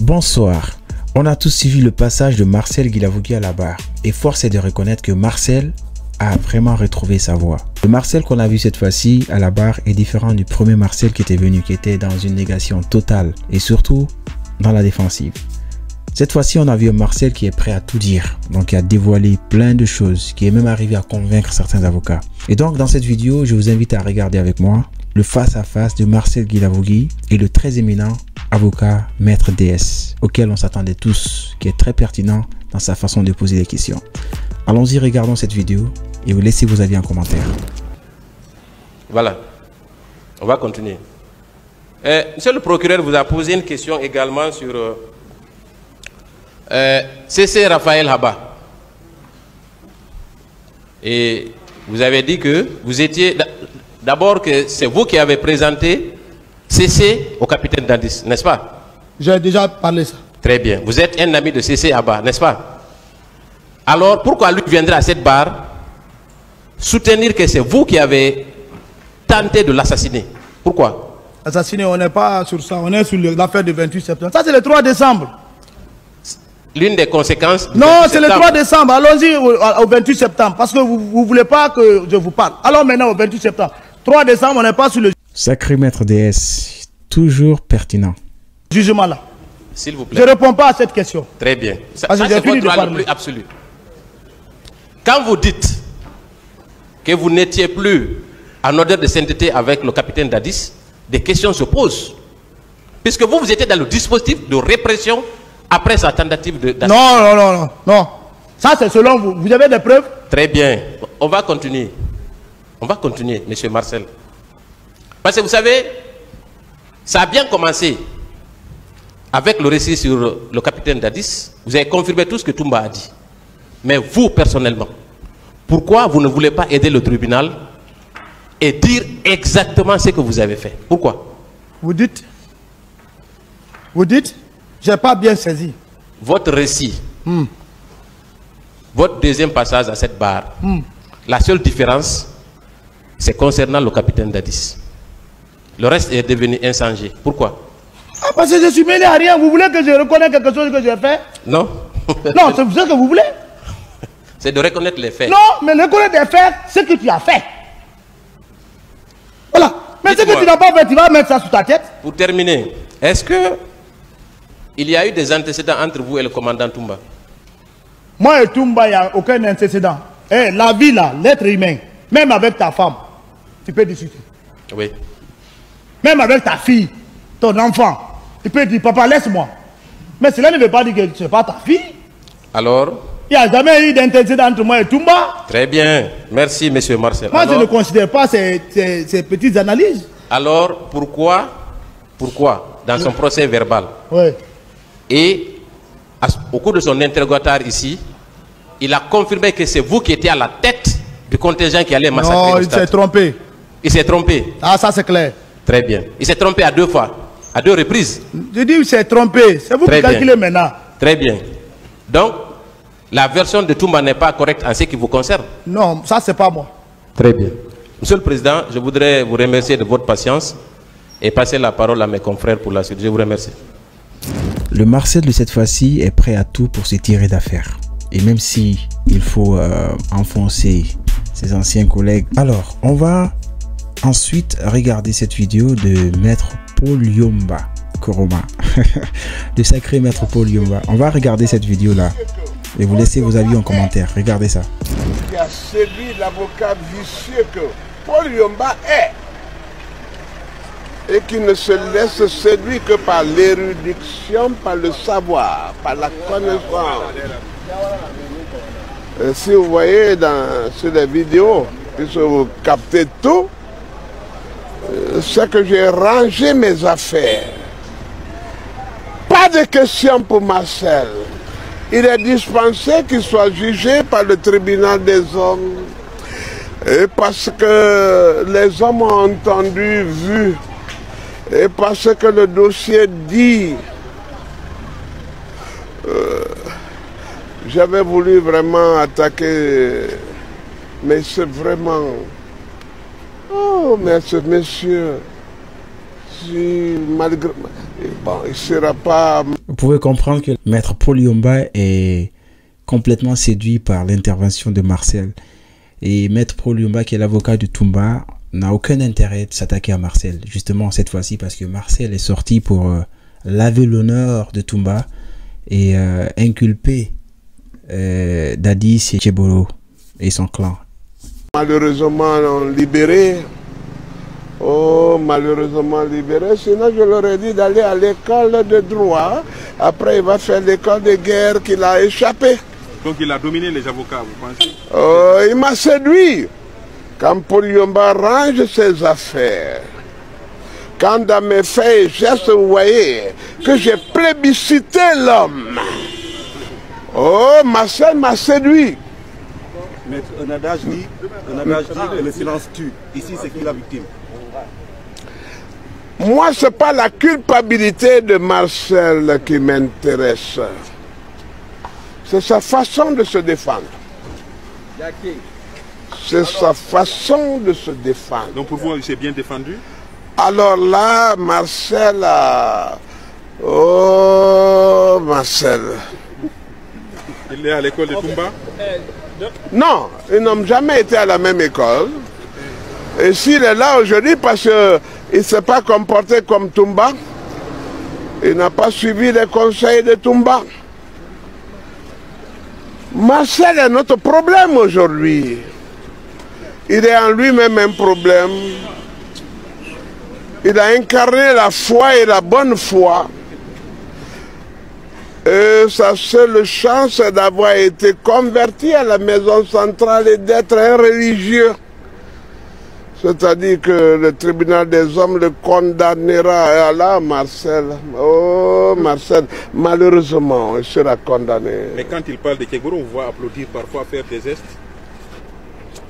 Bonsoir. On a tous suivi le passage de Marcel Guilavogui à la barre et force est de reconnaître que Marcel a vraiment retrouvé sa voix. Le Marcel qu'on a vu cette fois-ci à la barre est différent du premier Marcel qui était venu, qui était dans une négation totale et surtout dans la défensive. Cette fois-ci, on a vu un Marcel qui est prêt à tout dire, donc qui a dévoilé plein de choses, qui est même arrivé à convaincre certains avocats. Et donc dans cette vidéo, je vous invite à regarder avec moi le face-à-face de Marcel Guilavogui et le très éminent avocat Maître DS, auquel on s'attendait tous, qui est très pertinent dans sa façon de poser des questions. Allons-y, regardons cette vidéo et vous laissez vos avis en commentaire. Voilà, on va continuer. Monsieur le procureur vous a posé une question également sur CC Raphaël Haba. Et vous avez dit que vous étiez... D'abord que c'est vous qui avez présenté CC au capitaine Dadis, n'est-ce pas? J'ai déjà parlé ça. Très bien. Vous êtes un ami de CC Haba, n'est-ce pas? Alors pourquoi lui viendrait à cette barre soutenir que c'est vous qui avez tenté de l'assassiner? Pourquoi? Assassiner, on n'est pas sur ça, on est sur l'affaire du 28 septembre. Ça c'est le 3 décembre. L'une des conséquences... Non, c'est le 3 décembre. Allons-y au 28 septembre. Parce que vous ne voulez pas que je vous parle. Alors maintenant au 28 septembre. 3 décembre, on n'est pas sur le... Sacré Maître DS, toujours pertinent. Jugement là. S'il vous plaît. Je ne réponds pas à cette question. Très bien. Ça c'est c'est votre droit le plus absolu. Quand vous dites que vous n'étiez plus en odeur de sainteté avec le capitaine Dadis, des questions se posent. Puisque vous étiez dans le dispositif de répression après sa tentative de... Non. Ça c'est selon vous. Vous avez des preuves? Très bien. On va continuer. On va continuer, monsieur Marcel. Parce que vous savez, ça a bien commencé avec le récit sur le capitaine Dadis. Vous avez confirmé tout ce que Toumba a dit. Mais vous, personnellement, pourquoi vous ne voulez pas aider le tribunal et dire exactement ce que vous avez fait? Pourquoi? Vous dites, j'ai pas bien saisi. Votre récit, votre deuxième passage à cette barre, la seule différence, c'est concernant le capitaine Dadis. Le reste est devenu inchangé. Pourquoi? Ah, parce que je suis mêlé à rien. Vous voulez que je reconnaisse quelque chose que j'ai fait? Non. Non, c'est ce que vous voulez. C'est de reconnaître les faits. Non, mais reconnaître les faits, c'est ce que tu as fait. Voilà. Mais ce que tu n'as pas fait, tu vas mettre ça sous ta tête. Pour terminer, est-ce que il y a eu des antécédents entre vous et le commandant Toumba? Moi et Toumba, il n'y a aucun antécédent. Eh, la vie là, l'être humain, même avec ta femme, tu peux discuter. Oui. Même avec ta fille, ton enfant, tu peux dire, papa, laisse-moi. Mais cela ne veut pas dire que ce n'est pas ta fille. Alors? Il n'y a jamais eu d'antécédent entre moi et Toumba. Très bien. Merci, monsieur Marcel. Moi, alors, je ne considère pas ces petites analyses. Alors, pourquoi, dans son procès verbal, Oui. et au cours de son interrogatoire ici, il a confirmé que c'est vous qui étiez à la tête du contingent qui allait massacrer Non, le il stade. s'est trompé. Il s'est trompé. Ah, ça c'est clair. Très bien. Il s'est trompé à 2 fois, à 2 reprises. Je dis il s'est trompé. C'est vous qui calculez maintenant. Très bien. Donc, la version de Toumba n'est pas correcte en ce qui vous concerne? Non, ça c'est pas moi. Très bien. Monsieur le Président, je voudrais vous remercier de votre patience et passer la parole à mes confrères pour la suite. Je vous remercie. Le Marcel de cette fois-ci est prêt à tout pour se tirer d'affaire. Et même si il faut enfoncer ses anciens collègues. Alors, on va ensuite regarder cette vidéo de Maître Paul Yomba Koroma. Le sacré Maître Paul Yomba. On va regarder cette vidéo-là et vous laissez vos avis en commentaire. Regardez ça. Il y a celui, l'avocat vicieux que Paul Yomba est. Et qui ne se laisse séduire que par l'érudition, par le savoir, par la connaissance. Et si vous voyez sur les vidéos, puisque vous captez tout, c'est que j'ai rangé mes affaires. Pas de question pour Marcel. Il est dispensé qu'il soit jugé par le tribunal des hommes. Et parce que les hommes ont entendu, vu, et parce que le dossier dit, j'avais voulu vraiment attaquer, mais c'est vraiment... Oh, mais ce monsieur, si malgré... Bon, il ne sera pas... Vous pouvez comprendre que Maître Paul Yomba est complètement séduit par l'intervention de Marcel. Et Maître Paul Yomba, qui est l'avocat de Toumba, n'a aucun intérêt de s'attaquer à Marcel. Justement, cette fois-ci, parce que Marcel est sorti pour laver l'honneur de Toumba et inculper Dadis et Tchebolo et son clan. Malheureusement libéré. Oh, malheureusement libéré. Sinon, je leur ai dit d'aller à l'école de droit. Après, il va faire l'école de guerre qu'il a échappé. Donc, il a dominé les avocats, vous pensez? Oh, il m'a séduit. Quand Paul Yomba range ses affaires, quand dans mes faits et gestes, vous voyez que j'ai plébiscité l'homme. Oh, Marcel m'a séduit. Mais un adage dit que le silence tue. Ici, c'est qui la victime? Moi, ce n'est pas la culpabilité de Marcel qui m'intéresse. C'est sa façon de se défendre. C'est sa façon de se défendre. Donc pour vous, il s'est bien défendu? Alors là, Marcel a... Oh, Marcel. Il est à l'école de Toumba? Non, ils n'ont jamais été à la même école. Et s'il est là aujourd'hui parce qu'il ne s'est pas comporté comme Toumba, il n'a pas suivi les conseils de Toumba. Marcel est notre problème aujourd'hui. Il est en lui-même un problème. Il a incarné la foi et la bonne foi. Et sa seule chance est d'avoir été converti à la maison centrale et d'être un religieux. C'est-à-dire que le tribunal des hommes le condamnera. Et là, Marcel, oh Marcel, malheureusement, il sera condamné. Mais quand il parle de Tchebolo, on voit applaudir parfois, faire des gestes.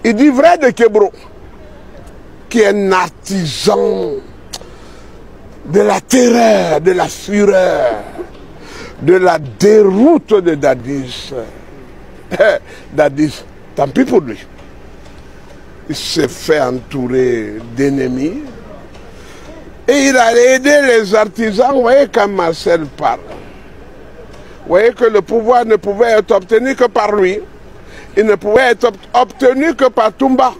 Il dit vrai de Tchebolo, qui est un artisan de la terreur, de la fureur, de la déroute de Dadis. Dadis, tant pis pour lui. Il s'est fait entourer d'ennemis. Et il a aidé les artisans. Vous voyez quand Marcel parle. Vous voyez que le pouvoir ne pouvait être obtenu que par lui. Il ne pouvait être obtenu que par Toumba.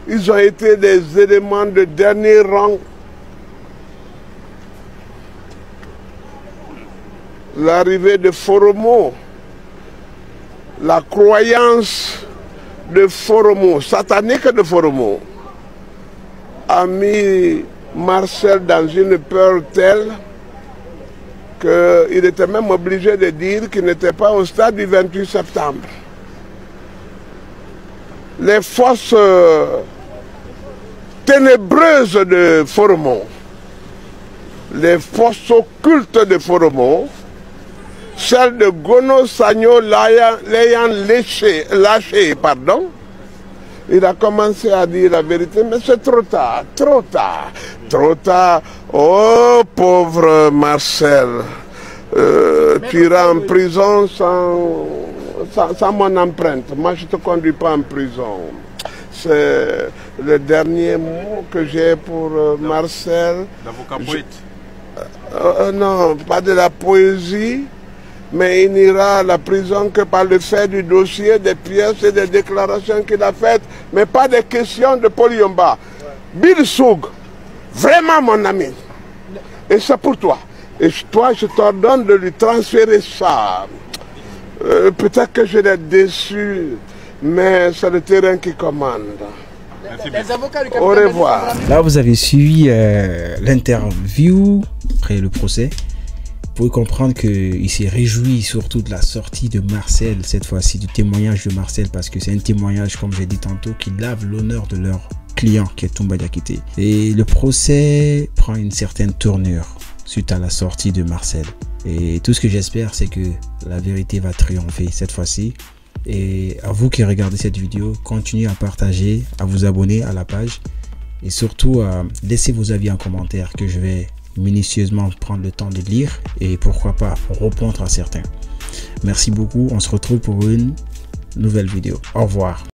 Ils ont été des éléments de dernier rang. L'arrivée de Foromo, la croyance de Foromo, satanique de Foromo, a mis Marcel dans une peur telle qu'il était même obligé de dire qu'il n'était pas au stade du 28 septembre. Les forces ténébreuses de Foromo, les forces occultes de Foromo, celle de Gono Sagno l'ayant lâché, pardon, il a commencé à dire la vérité, mais c'est trop tard, trop tard, trop tard. Oh, pauvre Marcel, tu iras en prison sans mon empreinte. Moi, je ne te conduis pas en prison. C'est le dernier mot que j'ai pour Marcel. L'avocat poète? Non, pas de la poésie. Mais il n'ira à la prison que par le fait du dossier, des pièces et des déclarations qu'il a faites, mais pas des questions de Paul Yomba. Bill Soug, vraiment mon ami, et c'est pour toi. Et toi, je t'ordonne de lui transférer ça. Peut-être que je l'ai déçu, mais c'est le terrain qui commande. Au revoir. Là, vous avez suivi l'interview après le procès. Vous pouvez comprendre qu'il s'est réjoui surtout de la sortie de Marcel, cette fois-ci du témoignage de Marcel, parce que c'est un témoignage, comme j'ai dit tantôt, qui lave l'honneur de leur client, qui est Toumba Diakité. Et le procès prend une certaine tournure suite à la sortie de Marcel. Et tout ce que j'espère, c'est que la vérité va triompher cette fois-ci. Et à vous qui regardez cette vidéo, continuez à partager, à vous abonner à la page et surtout à laisser vos avis en commentaire que je vais minutieusement prendre le temps de lire et pourquoi pas répondre à certains. Merci beaucoup, on se retrouve pour une nouvelle vidéo. Au revoir.